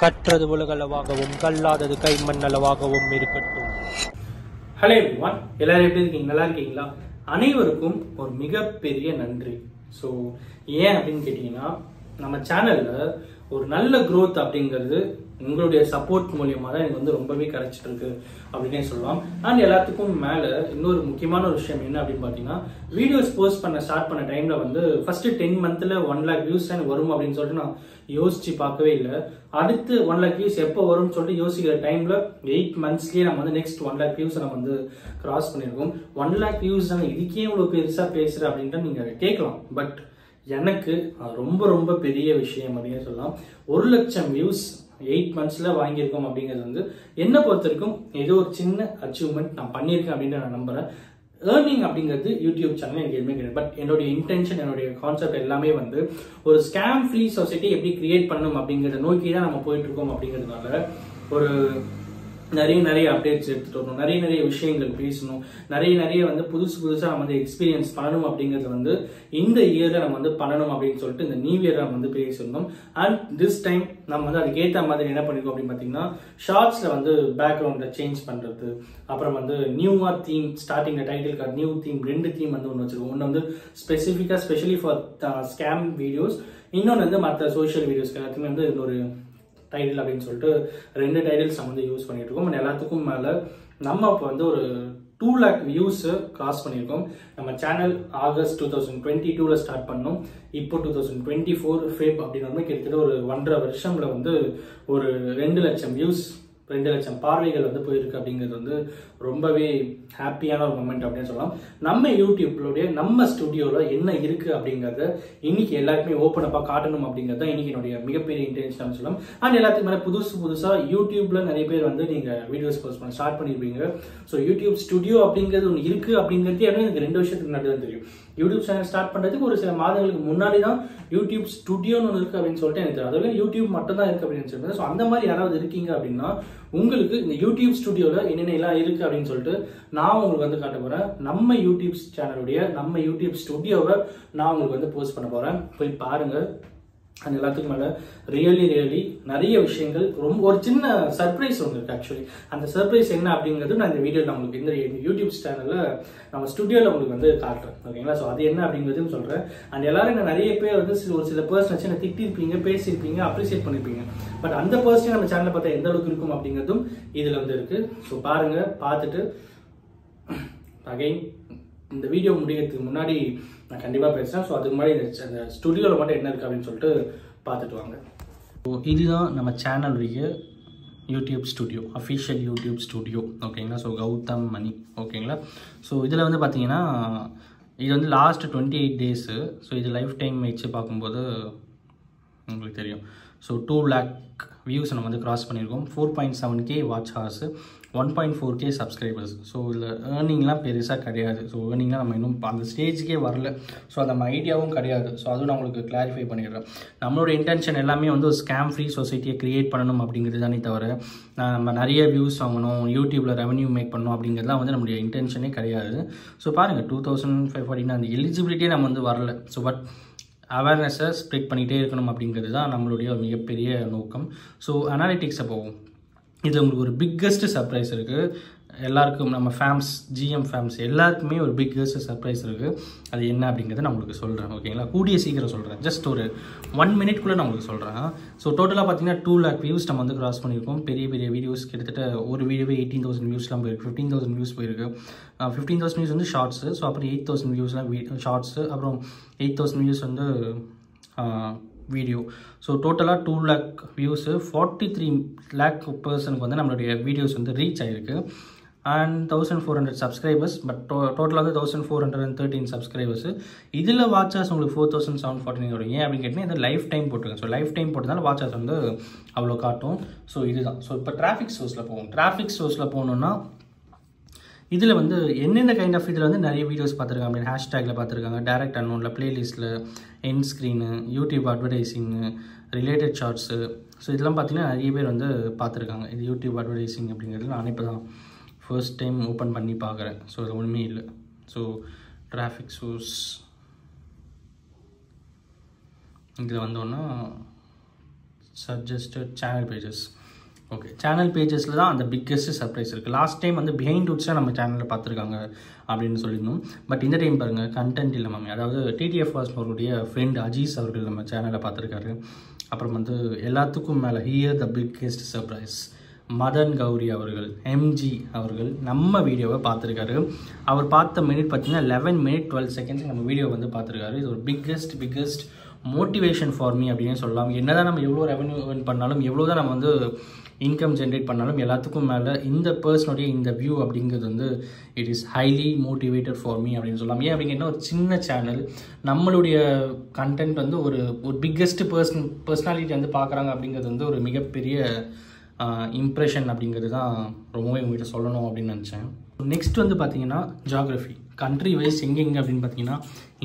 கற்றது உலகளவாகவும் கல்லாதது கைமண் அளவாகவும் இருக்கட்டும். Hello everyone, எல்லாரும் எப்படி இருக்கீங்க? நல்லா இருக்கீங்களா? அனைவருக்கும் ஒரு மிகப்பெரிய நன்றி. ஸோ ஏன் அப்படின்னு கேட்டீங்கன்னா, நம்ம சேனல்ல ஒரு நல்ல growth அப்படிங்கிறது உங்களுடைய சப்போர்ட் மூலியமா தான் எனக்கு வந்து ரொம்பவே கிடைச்சிட்டு இருக்கு அப்படின்னே சொல்லலாம். அண்ட் எல்லாத்துக்கும் மேல இன்னொரு முக்கியமான ஒரு விஷயம் என்ன அப்படின்னு பாத்தீங்கன்னா, வீடியோஸ் போஸ்ட் பண்ண ஸ்டார்ட் பண்ண டைம்ல வந்து ஃபர்ஸ்ட் 10 மந்த்ல 1 lakh வியூஸ் எனக்கு வரும் அப்படின்னு சொல்லிட்டு நான் யோசிச்சு பார்க்கவே இல்லை. அடுத்து 1 lakh வியூஸ் எப்போ வரும்னு சொல்லிட்டு யோசிக்கிற டைம்ல 8 மந்த்ஸ்லயே நம்ம வந்து நெக்ஸ்ட் 1 lakh வியூஸ் நம்ம வந்து கிராஸ் பண்ணிருக்கோம். 1 lakh வியூஸ் தானே, இதுக்கே இவ்வளவு பெருசா பேசுற அப்படின்ட்டு நீங்க கேட்கலாம். பட் எனக்கு ரொம்ப ரொம்ப பெரிய விஷயம் அப்படின்னு சொல்லலாம். 1 லட்சம் வியூஸ் 8 மந்த்ஸ்ல வாங்கியிருக்கோம் அப்படிங்கிறது வந்து என்ன பொறுத்த வரைக்கும் ஏதோ ஒரு சின்ன அச்சீவ்மெண்ட் நான் பண்ணியிருக்கேன் அப்படின்னு நான் நம்புறேன். ஏர்னிங் அப்படிங்கிறது யூடியூப் சேனல் எனக்கு எதுவுமே கிடையாது. பட் என்னுடைய இன்டென்ஷன், என்னுடைய கான்செப்ட் எல்லாமே வந்து ஒரு ஸ்கேம் ஃப்ரீ சொசைட்டி எப்படி கிரியேட் பண்ணணும் அப்படிங்கிறத நோக்கி தான் நம்ம போயிட்டு இருக்கோம். அப்படிங்கிறதுனால ஒரு நிறைய அப்டேட்ஸ் எடுத்துட்டு வரணும், நிறைய விஷயங்கள் பேசணும், நிறைய வந்து புதுசா நம்ம வந்து எக்ஸ்பீரியன்ஸ் பண்ணணும் அப்படிங்கறது வந்து இந்த இயர்ல நம்ம வந்து பண்ணணும் அப்படின்னு சொல்லிட்டு இந்த நியூ இயர் நம்ம வந்து பேசியிருந்தோம். அண்ட் திஸ் டைம் நம்ம வந்து அதுக்கு ஏற்ற மாதிரி என்ன பண்ணிருக்கோம் அப்படின்னு பாத்தீங்கன்னா, ஷார்ட்ஸ்ல வந்து பேக்ரவுண்ட்ல சேஞ்ச் பண்றது, அப்புறம் வந்து நியூவா theme, starting title card new theme, 2 theme வந்து ஒன்று வச்சிருக்கோம். ஒன்று வந்து ஸ்பெசிஃபிக்கா ஸ்பெஷலி ஃபார் ஸ்கேம் வீடியோஸ், இன்னொன்று வந்து மற்ற சோஷியல் வீடியோஸ்க்கு எல்லாத்துக்குமே வந்து ஒரு டைட்டில் அப்படின்னு சொல்லிட்டு 2 டைட்டில்ஸ் நம்ம வந்து யூஸ் பண்ணிட்டு இருக்கோம். எல்லாத்துக்கும் மேல நம்ம இப்போ வந்து ஒரு 2 lakh வியூஸ் கிராஸ் பண்ணியிருக்கோம். நம்ம சேனல் ஆகஸ்ட் 2022ல ஸ்டார்ட் பண்ணோம். இப்போ 2024 ஃபெப் அப்படின்னு கிட்டத்தட்ட ஒரு 1.5 வருஷம்ல வந்து ஒரு 2 லட்சம் வியூஸ், 2 லட்சம் பார்வைகள் வந்து போயிருக்கு அப்படிங்கிறது வந்து ரொம்பவே ஹாப்பியான ஒரு மொமெண்ட் அப்படின்னு சொல்லலாம். நம்ம யூடியூப்லோடைய நம்ம ஸ்டுடியோல என்ன இருக்கு அப்படிங்கறத இன்னைக்கு எல்லாருக்குமே ஓப்பன் அப்பா காட்டணும் அப்படிங்கறது தான் இன்னைக்கு என்னுடைய மிகப்பெரிய இன்டென்ஷன் சொல்லலாம். அண்ட் எல்லாத்துக்கு மேல புதுசா யூடியூப்ல நிறைய பேர் வந்து நீங்க வீடியோஸ் போஸ்ட் பண்ண ஸ்டார்ட் பண்ணிருப்பீங்க. ஸோ யூடியூப் ஸ்டுடியோ அப்படிங்கிறது ஒன்று இருக்கு அப்படிங்கிறது எனக்கு 2 வருஷத்துக்கு முன்னாடி தான் தெரியும். யூடியூப் சேனல் ஸ்டார்ட் பண்றதுக்கு ஒரு சில மாதங்களுக்கு முன்னாடி தான் யூடியூப் ஸ்டுடியோன்னு ஒன்று இருக்கு அப்படின்னு சொல்லிட்டு எனக்கு தெரியும். அதுவே யூடியூப் மட்டும் தான் இருக்கு அப்படின்னு சொல்லிட்டு, ஸோ அந்த மாதிரி யாராவது இருக்கீங்க அப்படின்னா உங்களுக்கு இந்த யூடியூப் ஸ்டுடியோல என்னென்ன எல்லாம் இருக்கு அப்படின்னு சொல்லிட்டு நான் உங்களுக்கு வந்து காட்ட போறேன். நம்ம யூடியூப் சேனலுடைய நம்ம யூடியூப் ஸ்டுடியோவை நான் உங்களுக்கு வந்து போஸ்ட் பண்ண போறேன். போய் பாருங்க. அண்ட் எல்லாத்துக்கும் மேல ரியலி நிறைய விஷயங்கள், ரொம்ப ஒரு சின்ன சர்ப்ரைஸ் ஒன்று இருக்கு. ஆக்சுவலி அந்த சர்ப்ரைஸ் என்ன அப்படிங்கிறது நான் இந்த வீடியோல உங்களுக்கு இந்த யூடியூப் சேனல்ல நம்ம ஸ்டுடியோல உங்களுக்கு வந்து காட்டுறேன். ஓகேங்களா? ஸோ அது என்ன அப்படிங்கிறதையும் சொல்றேன். அண்ட் எல்லாரும் என்ன நிறைய பேர் வந்து ஒரு சில பர்சன் வச்சு என்ன திட்டிருப்பீங்க, பேசியிருப்பீங்க, அப்ரிசியேட் பண்ணிருப்பீங்க. பட் அந்த பர்சனே நம்ம சேனலை பார்த்தா எந்த அளவுக்கு இருக்கும் அப்படிங்கிறதும் இதுல வந்து இருக்கு. ஸோ பாருங்க, பார்த்துட்டு அகைன் இந்த வீடியோ முடிக்கிறதுக்கு முன்னாடி நான் கண்டிப்பா பேசுறேன். ஸோ அதுக்கு முன்னாடி இந்த ஸ்டுடியோல மட்டும் என்ன இருக்கு அப்படின்னு சொல்லிட்டு பார்த்துட்டு வாங்க. ஸோ இதுதான் நம்ம சேனலுடைய YouTube studio, official YouTube studio. ஓகேங்களா? ஸோ கௌதம் மணி. ஓகேங்களா? ஸோ இதில் வந்து பார்த்தீங்கன்னா இது வந்து லாஸ்ட் 28 டேஸு. ஸோ இது லைஃப் டைம் வச்சு பார்க்கும்போது உங்களுக்கு தெரியும். ஸோ 2 lakh வியூஸ் நம்ம வந்து கிராஸ் பண்ணியிருக்கோம். 4.7K watch hours, 1.4K subscribers. So இதில் ஏர்னிங்லாம் பெருசாக கிடையாது. ஸோ ஏர்னிங்லாம் நம்ம இன்னும் அந்த ஸ்டேஜுக்கே வரல. ஸோ நம்ம ஐடியாவும் கிடையாது. ஸோ அதுவும் நான் உங்களுக்கு கிளாரிஃபை பண்ணிடுறேன். நம்மளோட இன்டென்ஷன் எல்லாமே வந்து ஒரு ஸ்கேம் ஃப்ரீ சொசைட்டியை கிரியேட் பண்ணணும் அப்படிங்கிறது தானே தவிர நம்ம நிறைய வியூஸ் வாங்கணும், யூடியூப்பில் ரெவன்யூ மேக் பண்ணணும் அப்படிங்கிறதுலாம் வந்து நம்மளுடைய இன்டென்ஷனே கிடையாது. ஸோ பாருங்கள், 2514 அந்த எலிஜிபிலிட்டியே நம்ம வந்து வரல. ஸோ பட் அவேர்னஸை ஸ்ப்ரெட் பண்ணிகிட்டே இருக்கணும் அப்படிங்கிறது தான் நம்மளுடைய ஒரு மிகப்பெரிய நோக்கம். ஸோ அனாலிட்டிக்ஸை போவோம். இதில் உங்களுக்கு ஒரு பிக்கஸ்ட் சர்ப்ரைஸ் இருக்குது. எல்லாருக்கும் நம்ம ஃபேம்ஸ், ஜிஎம் ஃபேம்ஸ் எல்லாருக்குமே ஒரு பிக்கஸ்ட் சர்ப்ரைஸ் இருக்குது. அது என்ன அப்படிங்கிறத நான் உங்களுக்கு சொல்கிறேன். ஓகேங்களா? கூடிய சீக்கிரம் சொல்கிறேன். ஜஸ்ட் ஒரு 1 மினிட்குள்ளே நான் உங்களுக்கு சொல்கிறேன். ஸோ டோட்டலாக பார்த்தீங்கன்னா 2 lakh வியூஸ் நம்ம வந்து கிராஸ் பண்ணியிருக்கோம். பெரிய வீடியோஸ் கிட்டத்தட்ட ஒரு வீடியோவே 18,000 வியூஸ்லாம் போயிருக்கு, 15,000 வியூஸ் போயிருக்கு. 15,000 வியூஸ் வந்து ஷார்ட்ஸு. ஸோ அப்புறம் 8,000 வியூஸ்லாம் ஷார்ட்ஸு, அப்புறம் 8,000 வியூஸ் வந்து வீடியோ. ஸோ டோட்டலாக 2 lakh வியூஸு, 43 lakh பர்சனுக்கு வந்து நம்மளுடைய வீடியோஸ் வந்து ரீச் ஆகிருக்கு. And 1400 subscribers. பட் டோட்டலாக வந்து 1413 சப்ஸ்கிரைபர்ஸ். இதில் வாட்சர்ஸ் உங்களுக்கு 4714 வரும். ஏன் அப்படின்னு கேட்டிங்கன்னா இது லைஃப் டைம் போட்டிருக்கேன். ஸோ லைஃப் டைம் போட்டதால வாட்சர்ஸ் வந்து அவ்வளோ காட்டும். ஸோ இதுதான். ஸோ இப்போ டிராஃபிக் சோர்ஸில் போகும். டிராஃபிக் சோர்ஸில் போகணுன்னா இதில் வந்து என்னென்ன கைண்ட் ஆஃப் இதில் வந்து நிறைய வீடியோஸ் பார்த்துருக்காங்க அப்படின்னு ஹேஷ்டேக்கில் பார்த்துருக்காங்க, டைரக்ட் அன்னோனில், பிளேலிஸ்ட்டில், end screen, YouTube advertising, related shorts. So இதெல்லாம் பார்த்தீங்கன்னா நிறைய பேர் வந்து பார்த்துருக்காங்க. இது யூடியூப் அட்வர்டைஸிங் அப்படிங்கிறது நான் இப்போ தான் ஃபர்ஸ்ட் டைம் ஓப்பன் பண்ணி பார்க்குறேன். ஸோ அது ஒன்றுமே இல்லை. ஸோ டிராஃபிக் சோர்ஸ் இதில் வந்தோன்னா suggested channel pages. Okay, channel பேஜஸில் தான் அந்த பிக்கெஸ்ட் சர்ப்ரைஸ் இருக்குது. லாஸ்ட் டைம் வந்து பிஹைண்ட் ரூட்ஸாக நம்ம சேனலில் பார்த்துருக்காங்க அப்படின்னு சொல்லியிருந்தோம். பட் இந்த டைம் பாருங்கள், கண்டென்ட் இல்லை மேம். அதாவது டிடிஎஃப் வாஸ்மோருடைய ஃப்ரெண்ட் அஜீஸ் அவர்கள் நம்ம சேனலில் பார்த்துருக்காரு. அப்புறம் வந்து எல்லாத்துக்கும் மேலே here the biggest surprise Madhan Gowri அவர்கள், எம்ஜி அவர்கள் நம்ம வீடியோவை பார்த்துருக்காரு. அவர் பார்த்த மினிட் பார்த்தீங்கன்னா 11 minutes 12 seconds நம்ம வீடியோ வந்து பார்த்துருக்காரு. இது ஒரு பிக்கெஸ்ட் மோட்டிவேஷன் ஃபார் மீ அப்படின்னு சொல்லலாம். என்ன தான் நம்ம எவ்வளோ ரெவன்யூ ஏர்ன் பண்ணாலும், எவ்வளோ தான் நம்ம வந்து இன்கம் ஜென்ரேட் பண்ணாலும், எல்லாத்துக்கும் மேலே இந்த பர்சனுடைய இந்த வியூ அப்படிங்கிறது வந்து it is highly motivated for me அப்படின்னு சொல்லலாம். ஏன் அப்படிங்கன்னா, ஒரு சின்ன சேனல் நம்மளுடைய கண்டென்ட் வந்து ஒரு பிக்கெஸ்ட் பர்சனாலிட்டி வந்து பார்க்குறாங்க அப்படிங்கிறது வந்து ஒரு மிகப்பெரிய இம்ப்ரெஷன் அப்படிங்கிறது தான் ரொம்பவே உங்கள்கிட்ட சொல்லணும் அப்படின்னு நினச்சேன். நெக்ஸ்ட் வந்து பார்த்தீங்கன்னா ஜியாகிரஃபி கண்ட்ரி வைஸ் எங்கெங்கே அப்படின்னு பார்த்தீங்கன்னா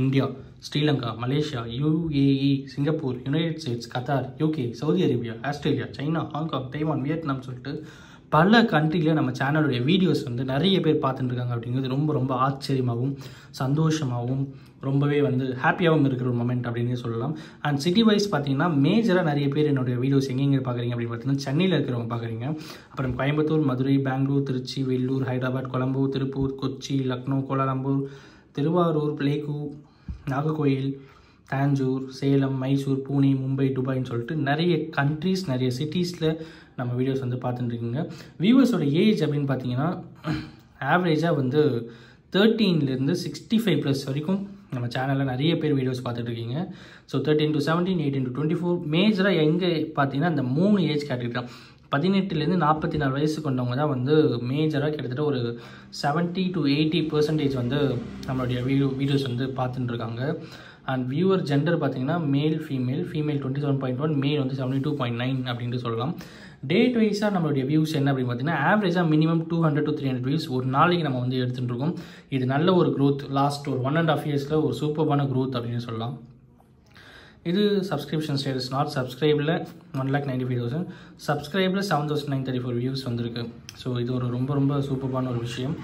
India, Sri Lanka, Malaysia, UAE, Singapore, United states, Qatar, UK, Saudi Arabia, Australia, China, Hong Kong, Taiwan, Vietnam சொல்லிட்டு பல கண்ட்ரியில் நம்ம சேனலுடைய வீடியோஸ் வந்து நிறைய பேர் பார்த்துட்டு இருக்காங்க அப்படிங்கிறது ரொம்ப ஆச்சரியமாகவும் சந்தோஷமாகவும் ரொம்பவே வந்து ஹாப்பியாகவும் இருக்கிற ஒரு மொமெண்ட் அப்படின்னு சொல்லலாம். அண்ட் சிட்டி வைஸ் பார்த்தீங்கன்னா மேஜராக நிறைய பேர் என்னுடைய வீடியோஸ் எங்கெங்கே பார்க்குறீங்க அப்படின்னு பார்த்தீங்கன்னா சென்னையில் இருக்கிறவங்க பார்க்குறீங்க. அப்புறம் கோயம்புத்தூர், மதுரை, பெங்களூர், திருச்சி, வெள்ளூர், ஹைதராபாத், கொலம்பூ, திருப்பூர், கொச்சி, லக்னோ, கோலாலம்பூர், திருவாரூர், பிளேகு, நாகர்கோயில், தாஞ்சூர், சேலம், மைசூர், பூனே, மும்பை, துபாய்ன்னு சொல்லிட்டு நிறைய கண்ட்ரீஸ், நிறைய சிட்டிஸில் நம்ம வீடியோஸ் வந்து பார்த்துட்டுருக்கீங்க. வியூவர்ஸோட ஏஜ் அப்படின்னு பார்த்தீங்கன்னா ஆவரேஜாக வந்து 13 to 65+ வரைக்கும் நம்ம சேனலில் நிறைய பேர் வீடியோஸ் பார்த்துட்ருக்கீங்க. ஸோ 13 to 17, 18 to 24 மேஜராக எங்கே பார்த்தீங்கன்னா அந்த 3 ஏஜ் கேட்டகரி தான். 18 to 44 வயசு கொண்டவங்க தான் வந்து மேஜராக கிட்டத்தட்ட ஒரு 70 to 80% வந்து நம்மளுடைய வீடியோஸ் வந்து பார்த்துட்டு இருக்காங்க. அண்ட் வியூவர் ஜெண்டர் பார்த்தீங்கன்னா மேல், ஃபீமேல் 27.1, மேல் வந்து 72.9 அப்படின்ட்டு சொல்லலாம். டேட் வைஸாக நம்மளுடைய வியூஸ் என்ன அப்படின்னு பார்த்தீங்கன்னா ஆவரேஜாக மினிமம் 200 to 300 வியூஸ் ஒரு நாளைக்கு நம்ம வந்து எடுத்துகிட்டு இருக்கோம். இது நல்ல ஒரு க்ரோத். லாஸ்ட் ஒரு 1.5 yearsல ஒரு சூப்பர்பான க்ரோத் அப்படின்னு சொல்லலாம். இது சப்ஸ்கிரிப்ஷன் ஸ்டேட்டஸ். நாட் சப்ஸ்கிரைபில் 1,95,000, சப்ஸ்கிரைபில் 7,934 வியூஸ் வந்திருக்கு. ஸோ இது ஒரு ரொம்ப சூப்பர்பான ஒரு விஷயம்.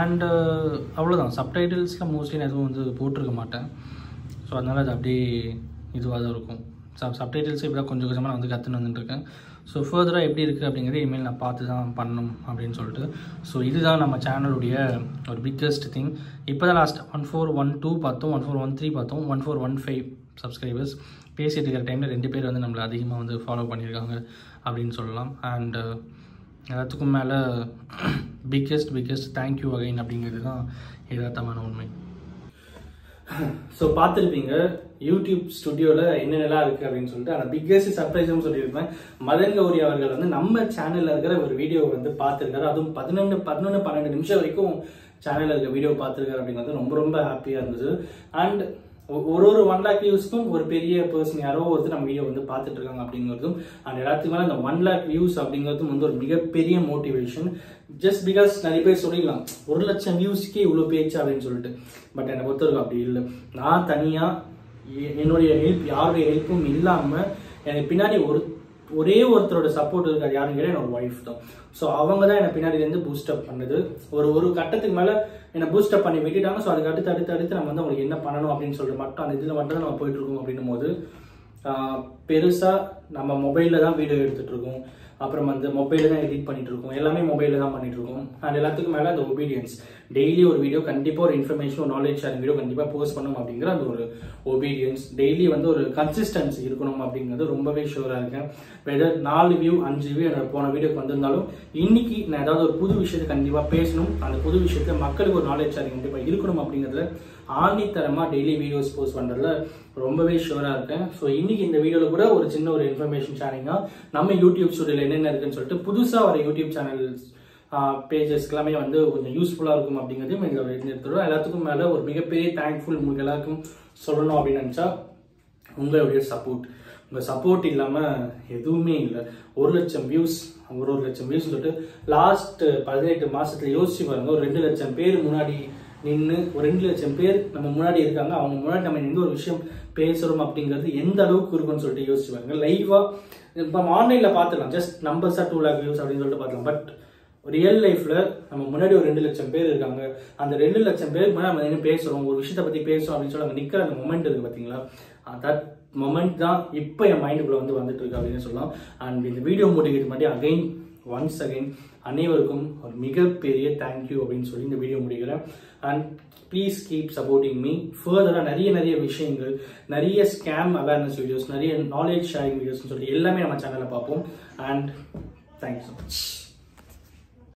அண்டு அவ்வளோதான். சப்டைட்டில்ஸில் மோஸ்ட்லி நான் எதுவும் வந்து போட்டிருக்க மாட்டேன். ஸோ அதனால் அது அப்படியே இதுவாக தான் இருக்கும். சப்டைட்டில்ஸ் இப்படி தான் கொஞ்சம் கொஞ்சமாக நான் வந்து கற்றுன்னு வந்துட்டுருக்கேன். ஸோ ஃபர்தராக எப்படி இருக்குது அப்படிங்கிறது இனிமேல் நான் பார்த்து தான் பண்ணணும் அப்படின்னு சொல்லிட்டு. ஸோ இதுதான் நம்ம சேனலுடைய ஒரு பிக்கஸ்ட் திங். இப்போ தான் லாஸ்ட் 1412 பார்த்தோம், 1413 பார்த்தோம், 1415 சப்ஸ்கிரைபர்ஸ். பேசிகிட்டு இருக்கிற டைமில் 2 பேர் வந்து நம்மளை அதிகமாக வந்து ஃபாலோ பண்ணியிருக்காங்க அப்படின்னு சொல்லலாம். அண்ட் எல்லாத்துக்கும் மேலே பிக்கஸ்ட் தேங்க்யூ அகைன் அப்படிங்கிறது தான் யதார்த்தமான உண்மை. ஸோ பார்த்துருப்பீங்க யூடியூப் ஸ்டுடியோவில் என்னென்னலாம் இருக்குது அப்படின்னு சொல்லிட்டு. ஆனால் பிக்கஸ்ட் சர்ப்ரைஸும் சொல்லியிருப்பேன். மதன் கௌரி அவர்கள் வந்து நம்ம சேனலில் இருக்கிற ஒரு வீடியோவை வந்து பார்த்துருக்காரு. அதுவும் 11-12 நிமிஷம் வரைக்கும் சேனலில் இருக்க வீடியோ பார்த்துருக்காரு அப்படிங்கிறது ரொம்ப ஹாப்பியாக இருந்தது. அண்ட் ஒரு 1 lakh வியூஸ்க்கும் ஒரு பெரிய பர்சன் யாரோ ஒருத்தர் நம்ம வீடியோ வந்து பார்த்துட்டு இருக்காங்க அப்படிங்கிறதும், அண்ட் எல்லாத்துக்கு மேலே அந்த 1 lakh வியூஸ் அப்படிங்கிறதும் வந்து ஒரு மிகப்பெரிய மோட்டிவேஷன். ஜஸ்ட் பிகாஸ் நிறைய பேர் சொல்லிடலாம் 1 லட்சம் வியூஸ்க்கே இவ்வளோ பேச்சு அப்படின்னு சொல்லிட்டு. பட் என்னை பொறுத்தவரைக்கும் அப்படி இல்லை. நான் தனியாக என்னுடைய ஹெல்ப், யாருடைய ஹெல்ப்பும் இல்லாமல் எனக்கு பின்னாடி ஒரே ஒருத்தரோட சப்போர்ட் இருக்காது. யாருன்னு கேட்டால் என்னோட ஒய்ஃப் தான். ஸோ அவங்க தான் என்னை பின்னாடிலேருந்து பூஸ்டப் பண்ணுது. ஒரு கட்டத்துக்கு மேலே என்னை பூஸ்டப் பண்ணி விட்டுட்டாங்க. ஸோ அதுக்கு அடுத்து நம்ம வந்து அவங்களுக்கு என்ன பண்ணணும் அப்படின்னு சொல்லிட்டு மட்டும் அந்த இதில் மட்டும் தான் நம்ம போயிட்டு இருக்கோம். அப்படின்னும் போது பெருசாக நம்ம மொபைலில் தான் வீடியோ எடுத்துகிட்டு இருக்கோம். அப்புறம் வந்து மொபைலில் தான் எடிட் பண்ணிட்டு இருக்கோம். எல்லாமே மொபைலில் தான் பண்ணிட்டு இருக்கோம். அண்ட் எல்லாத்துக்கும் மேலே அந்த ஒபீடியன்ஸ். டெய்லி ஒரு வீடியோ கண்டிப்பாக ஒரு இன்ஃபர்மேஷன், ஒரு நாலேஜ் ஷேரிங் வீடியோ கண்டிப்பாக போஸ்ட் பண்ணணும் அப்படிங்கிற அந்த ஒரு ஒபீடியன்ஸ். டெய்லி வந்து ஒரு கன்சிஸ்டன்சி இருக்கணும் அப்படிங்கிறது ரொம்பவே ஷூராக இருக்கேன். வெதர் 4 வியூ 5 வியூ என்னோட போன வீடியோக்கு வந்திருந்தாலும் இன்னைக்கு நான் ஏதாவது ஒரு புது விஷயத்தை கண்டிப்பாக பேசணும். அந்த புது விஷயத்தை மக்களுக்கு ஒரு நாலேஜ் ஷேரிங் கண்டிப்பாக இருக்கணும் அப்படிங்கிறதுல ஆணித்தரமாக டெய்லி வீடியோஸ் போஸ்ட் பண்ணுறதுல ரொம்பவே ஷூராக இருக்கேன். ஸோ இன்னைக்கு இந்த வீடியோவில் கூட ஒரு சின்ன ஒரு இன்ஃபர்மேஷன் ஷேரிங்காக நம்ம யூடியூப் ஸ்டுடியோவில் என்னென்ன இருக்குன்னு சொல்லிட்டு புதுசாக வர யூடியூப் சேனல்ஸ் பேஜஸ்க்கு எல்லாமே வந்து கொஞ்சம் யூஸ்ஃபுல்லாக இருக்கும் அப்படிங்கிறதையும் இதில் எடுத்துடும். எல்லாத்துக்கும் மேலே ஒரு மிகப்பெரிய தேங்க்ஃபுல் உங்களுக்கு எல்லாருக்கும் சொல்லணும் அப்படின்னு நினச்சா உங்களுடைய சப்போர்ட். உங்கள் சப்போர்ட் இல்லாமல் எதுவுமே இல்லை. 1 லட்சம் வியூஸ், 1 லட்சம் வியூஸ் சொல்லிட்டு லாஸ்ட் 18 மாதத்தில் யோசிச்சு பாருங்க. ஒரு 2 லட்சம் பேர் முன்னாடி நின்று, ஒரு 2 லட்சம் பேர் நம்ம முன்னாடி இருக்காங்க. அவங்க முன்னாடி நம்ம எந்த ஒரு விஷயம் பேசுகிறோம் அப்படிங்கிறது எந்த அளவுக்கு இருக்குன்னு சொல்லிட்டு யோசிச்சு பாருங்க. லைவாக இப்போ ஆன்லைனில் பார்த்துக்கலாம், ஜஸ்ட் நம்பர்ஸாக 2 lakh வியூஸ் அப்படின்னு சொல்லிட்டு பார்த்துக்கலாம். பட் ரியல் லைஃப்பில் நம்ம முன்னாடி ஒரு 2 லட்சம் பேர் இருக்காங்க. அந்த 2 லட்சம் பேர் முன்னாடி நம்ம என்ன பேசுகிறோம், ஒரு விஷயத்தை பற்றி பேசுகிறோம் அப்படின்னு சொல்லி அங்கே நிற்கிற அந்த மொமெண்ட் இருக்குது பார்த்தீங்களா, தட் மொமெண்ட் தான் இப்போ என் மைண்டுக்குள்ளே வந்துட்டு இருக்கு அப்படின்னு சொல்லலாம். அண்ட் இந்த வீடியோ முடிக்கிறது மட்டும் ஒன்ஸ் அகைன் அனைவருக்கும் ஒரு மிகப்பெரிய தேங்க்யூ அப்படின்னு சொல்லி இந்த வீடியோ முடிக்கிறேன். And please keep supporting me ஃபர்தராக. நிறைய விஷயங்கள், நிறைய ஸ்கேம் அவேர்னஸ் வீடியோஸ், நிறைய நாலேஜ் ஷேரிங் வீடியோஸ்னு சொல்லி எல்லாமே நம்ம சேனலில் பார்ப்போம். And thank you so much.